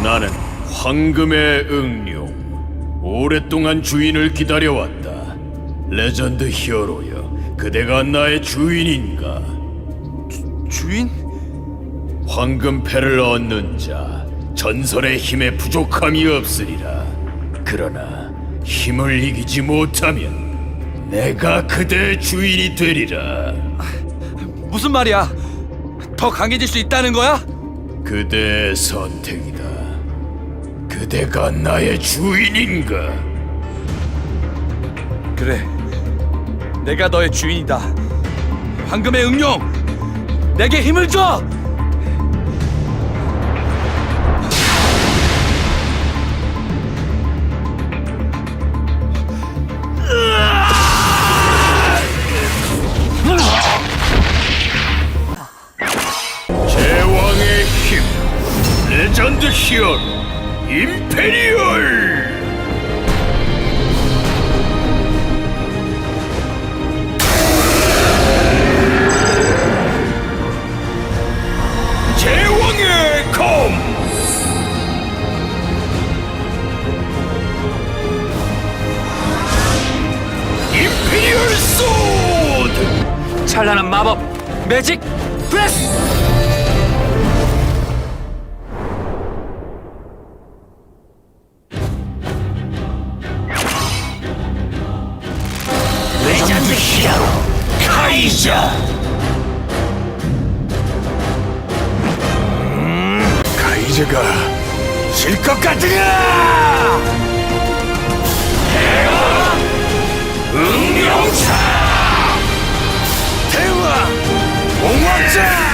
나는 황금의 응룡. 오랫동안 주인을 기다려왔다. 레전드 히어로여, 그대가 나의 주인인가? 주인? 황금패를 얻는 자, 전설의 힘에 부족함이 없으리라. 그러나 힘을 이기지 못하면 내가 그대의 주인이 되리라. 무슨 말이야? 더 강해질 수 있다는 거야? 그대의 선택이다. 그대가 나의 주인인가? 그래, 내가 너의 주인이다. 황금의 응용, 내게 힘을 줘! 제왕의 힘, 레전드 히어로 임페리얼! 제왕의 검! 임페리얼 소드! 찬란한 마법, 매직 프레스! 레전드 히어로 카이자! 카이자가 질 것 같으냐! 대왕 응용차! 대왕 공황자!